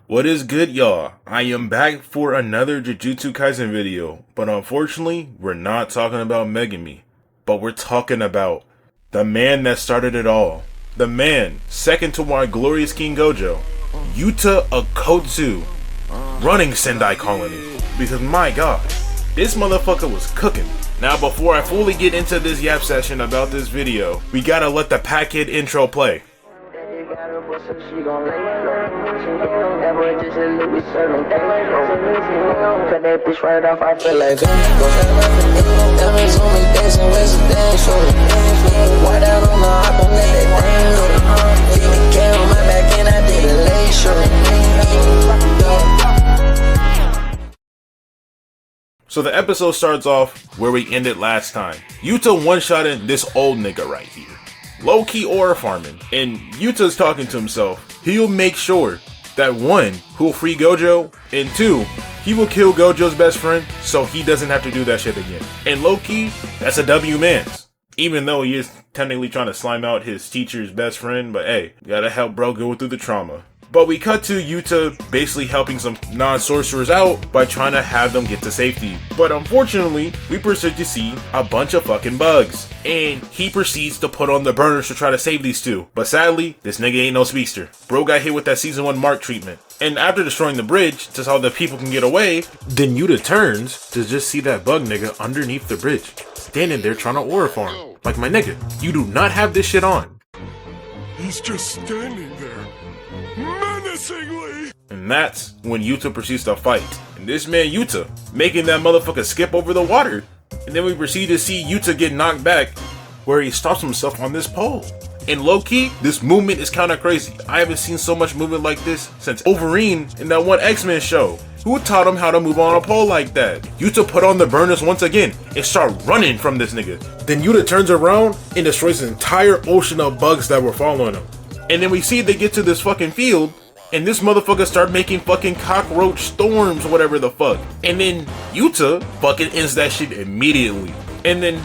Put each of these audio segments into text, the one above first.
What is good, y'all? I am back for another Jujutsu Kaisen video, but unfortunately, we're not talking about Megumi, but we're talking about the man that started it all. The man, second to my glorious King Gojo, Yuta Okkotsu, running Sendai Colony. Because my god, this motherfucker was cooking. Now before I fully get into this yap session about this video, we gotta let the PackidZenin intro play. So the episode starts off where we ended last time. Yuta one-shotting this old nigga right here. Low-key aura farming, and Yuta's talking to himself. He'll make sure that one, he'll free Gojo, and two, he will kill Gojo's best friend so he doesn't have to do that shit again. And low-key, that's a W man's. Even though he is technically trying to slime out his teacher's best friend, but hey, gotta help bro go through the trauma. But we cut to Yuta basically helping some non-sorcerers out by trying to have them get to safety. But unfortunately, we proceed to see a bunch of fucking bugs. And he proceeds to put on the burners to try to save these two. But sadly, this nigga ain't no speedster. Bro got hit with that season 1 Mark treatment. And after destroying the bridge to so that people can get away, then Yuta turns to just see that bug nigga underneath the bridge, standing there trying to aura farm. Like, my nigga, you do not have this shit on. He's just standing there. Menacingly! And that's when Yuta proceeds to fight. And this man Yuta, making that motherfucker skip over the water. And then we proceed to see Yuta get knocked back, where he stops himself on this pole. And low-key, this movement is kinda crazy. I haven't seen so much movement like this since Wolverine in that one X-Men show. Who taught him how to move on a pole like that? Yuta put on the burners once again and start running from this nigga. Then Yuta turns around and destroys the entire ocean of bugs that were following him. And then we see they get to this fucking field, and this motherfucker start making fucking cockroach storms, whatever the fuck. And then Yuta fucking ends that shit immediately. And then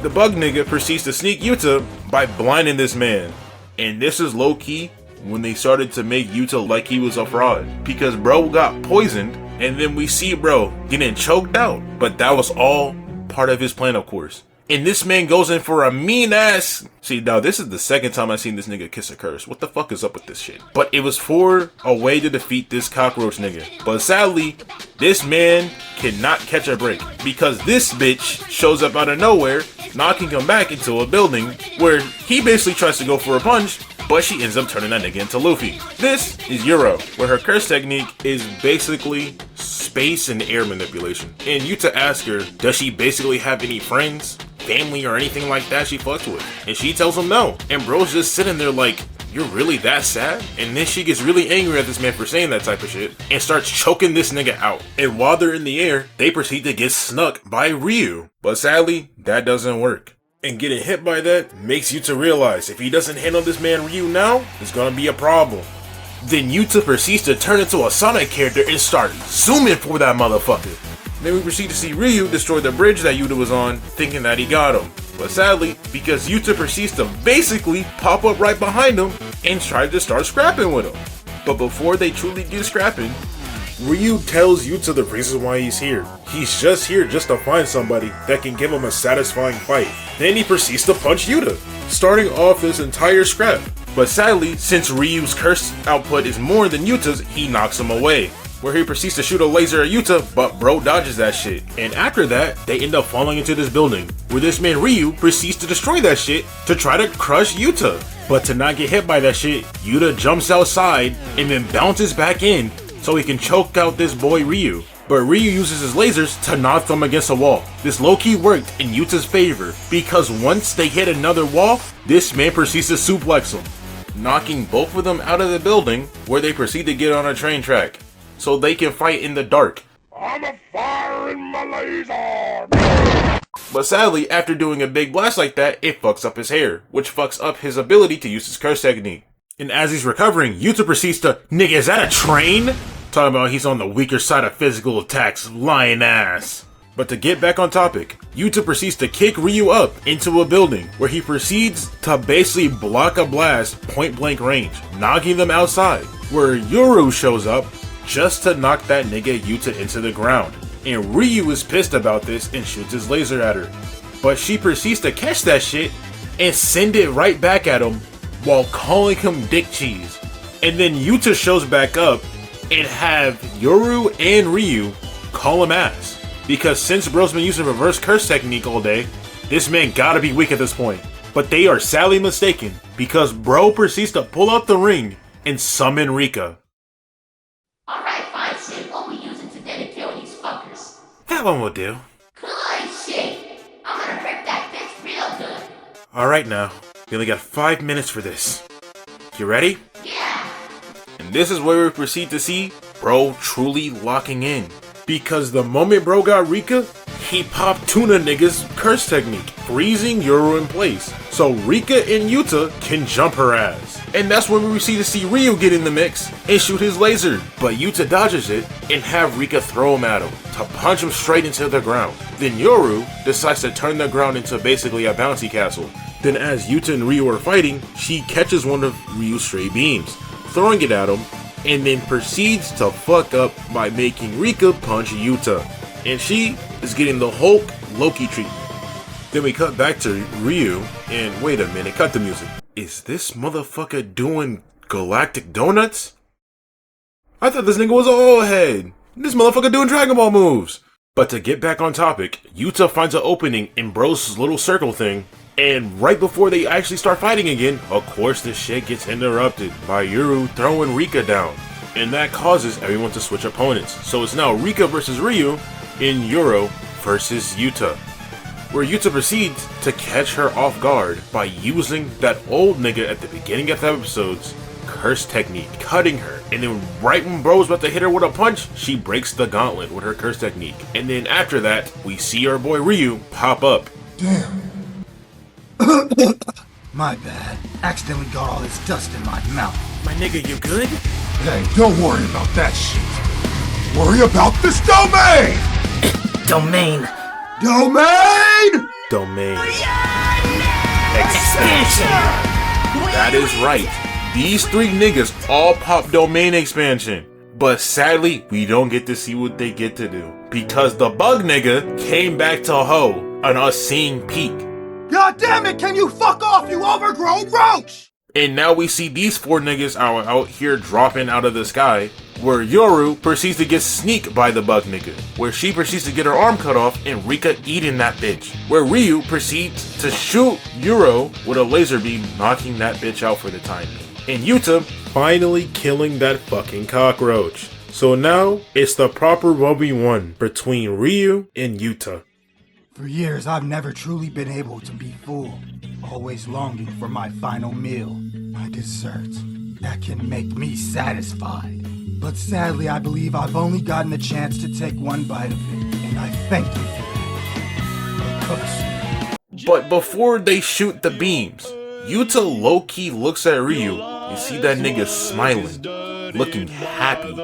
the bug nigga proceeds to sneak Yuta by blinding this man. And this is low-key when they started to make Yuta like he was a fraud. Because bro got poisoned, and then we see bro getting choked out. But that was all part of his plan, of course. And this man goes in for a mean ass. See, now this is the second time I've seen this nigga kiss a curse. What the fuck is up with this shit? But it was for a way to defeat this cockroach nigga. But sadly, this man cannot catch a break. Because this bitch shows up out of nowhere, knocking him back into a building where he basically tries to go for a punch, but she ends up turning that nigga into Luffy. This is Euro, where her curse technique is basically space and air manipulation. And Yuta asks her, does she basically have any friends, family, or anything like that she fucks with? And she tells him no. And bro's just sitting there like, you're really that sad? And then she gets really angry at this man for saying that type of shit and starts choking this nigga out. And while they're in the air, they proceed to get snuck by Ryu. But sadly, that doesn't work. And getting hit by that makes Yuta realize if he doesn't handle this man Ryu now, it's gonna be a problem. Then Yuta proceeds to turn into a Sonic character and start zooming for that motherfucker. Then we proceed to see Ryu destroy the bridge that Yuta was on, thinking that he got him. But sadly, because Yuta proceeds to basically pop up right behind him and try to start scrapping with him. But before they truly get scrapping, Ryu tells Yuta the reason why he's here. He's just here just to find somebody that can give him a satisfying fight. Then he proceeds to punch Yuta, starting off this entire scrap. But sadly, since Ryu's curse output is more than Yuta's, he knocks him away. Where he proceeds to shoot a laser at Yuta, but bro dodges that shit. And after that, they end up falling into this building, where this man Ryu proceeds to destroy that shit to try to crush Yuta. But to not get hit by that shit, Yuta jumps outside and then bounces back in so he can choke out this boy Ryu. But Ryu uses his lasers to knock them against a wall. This low-key worked in Yuta's favor, because once they hit another wall, this man proceeds to suplex them, knocking both of them out of the building, where they proceed to get on a train track so they can fight in the dark. I'm a fire in my laser! But sadly, after doing a big blast like that, it fucks up his hair, which fucks up his ability to use his curse technique. And as he's recovering, Yuta proceeds to, nigga, is that a train? Talking about he's on the weaker side of physical attacks, lying ass. But to get back on topic, Yuta proceeds to kick Ryu up into a building where he proceeds to basically block a blast point blank range, knocking them outside, where Yoru shows up just to knock that nigga Yuta into the ground. And Ryu is pissed about this and shoots his laser at her. But she proceeds to catch that shit and send it right back at him while calling him dick cheese. And then Yuta shows back up and have Yoru and Ryu call him ass. Because since bro's been using reverse curse technique all day, this man gotta be weak at this point. But they are sadly mistaken, because bro proceeds to pull out the ring and summon Rika. Alright, fine, Sid. What we using today to kill these fuckers? That one will do. Good shit. I'm gonna rip that bitch real good. Alright now, we only got 5 minutes for this. You ready? Yeah. And this is where we proceed to see bro truly locking in. Because the moment bro got Rika, he popped Tuna nigga's curse technique, freezing Yoru in place. So Rika and Yuta can jump her ass. And that's when we proceed to see Ryu get in the mix and shoot his laser. But Yuta dodges it and have Rika throw him at him to punch him straight into the ground. Then Yoru decides to turn the ground into basically a bouncy castle. Then as Yuta and Ryu are fighting, she catches one of Ryu's stray beams, throwing it at him, and then proceeds to fuck up by making Rika punch Yuta. And she is getting the Hulk Loki treatment. Then we cut back to Ryu, and wait a minute, cut the music. Is this motherfucker doing galactic donuts? I thought this nigga was a old head. This motherfucker doing Dragon Ball moves. But to get back on topic, Yuta finds an opening in bro's little circle thing, and right before they actually start fighting again, of course this shit gets interrupted by Yoru throwing Rika down. And that causes everyone to switch opponents. So it's now Rika versus Ryu in Yoru versus Yuta, where Yuta proceeds to catch her off guard by using that old nigga at the beginning of the episode's curse technique, cutting her. And then right when bro's about to hit her with a punch, she breaks the gauntlet with her curse technique. And then after that, we see our boy Ryu pop up. Damn. My bad. Accidentally got all this dust in my mouth. My nigga, you good? Hey, don't worry about that shit. Worry about this domain! Domain. Domain! Domain. Expansion! That is right. These three niggas all pop domain expansion. But sadly, we don't get to see what they get to do. Because the bug nigga came back to Ho on us seeing Peak. God damn it, can you fuck off, you overgrown roach! And now we see these four niggas are out here dropping out of the sky, where Yoru proceeds to get sneaked by the bug nigga, where she proceeds to get her arm cut off and Rika eating that bitch, where Ryu proceeds to shoot Yoru with a laser beam, knocking that bitch out for the time being. And Yuta finally killing that fucking cockroach. So now it's the proper 1v1 between Ryu and Yuta. For years, I've never truly been able to be full, always longing for my final meal, my dessert, that can make me satisfied. But sadly, I believe I've only gotten the chance to take one bite of it, and I thank you for that. Okkotsu. But before they shoot the beams, Yuta low-key looks at Ryu and see that nigga smiling, looking happy,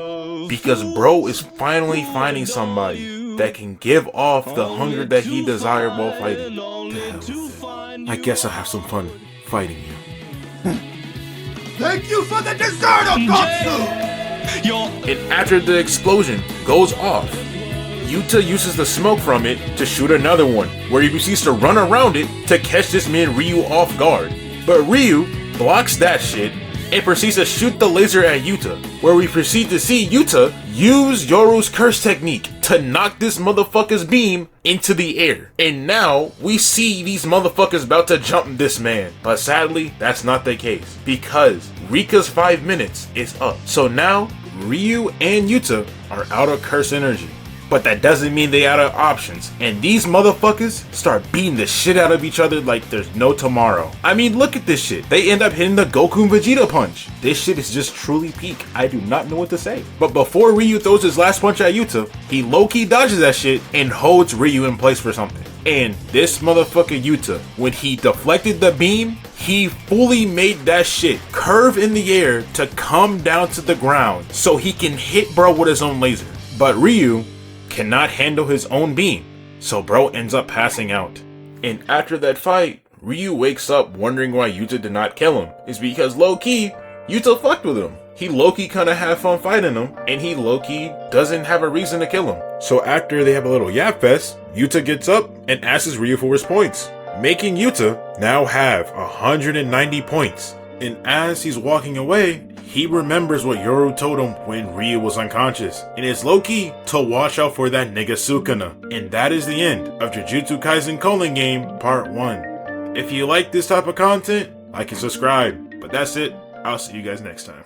because bro is finally finding somebody that can give off the hunger that he desired while fighting. The hell with it. I guess I'll have some fun fighting you. Thank you for the dessert, Okkotsu! And after the explosion goes off, Yuta uses the smoke from it to shoot another one, where he proceeds to run around it to catch this man Ryu off guard. But Ryu blocks that shit and proceeds to shoot the laser at Yuta, where we proceed to see Yuta use Yoru's curse technique to knock this motherfucker's beam into the air. And now we see these motherfuckers about to jump this man. But sadly, that's not the case, because Rika's 5 minutes is up. So now Ryu and Yuta are out of curse energy. But that doesn't mean they out of options. And these motherfuckers start beating the shit out of each other like there's no tomorrow. I mean, look at this shit. They end up hitting the Goku and Vegeta punch. This shit is just truly peak. I do not know what to say. But before Ryu throws his last punch at Yuta, he low-key dodges that shit and holds Ryu in place for something. And this motherfucker Yuta, when he deflected the beam, he fully made that shit curve in the air to come down to the ground so he can hit bro with his own laser. But Ryu cannot handle his own beam, So bro ends up passing out. And after that fight, Ryu wakes up wondering why Yuta did not kill him. It's because low-key, Yuta fucked with him. He low-key kinda had fun fighting him, and he low-key doesn't have a reason to kill him. So after they have a little yap fest, Yuta gets up and asks Ryu for his points, making Yuta now have 190 points. And as he's walking away, he remembers what Yoru told him when Ryu was unconscious, and it's low-key to watch out for that nigga Sukuna. And that is the end of Jujutsu Kaisen Colon Game Part 1. If you like this type of content, like and subscribe. But that's it. I'll see you guys next time.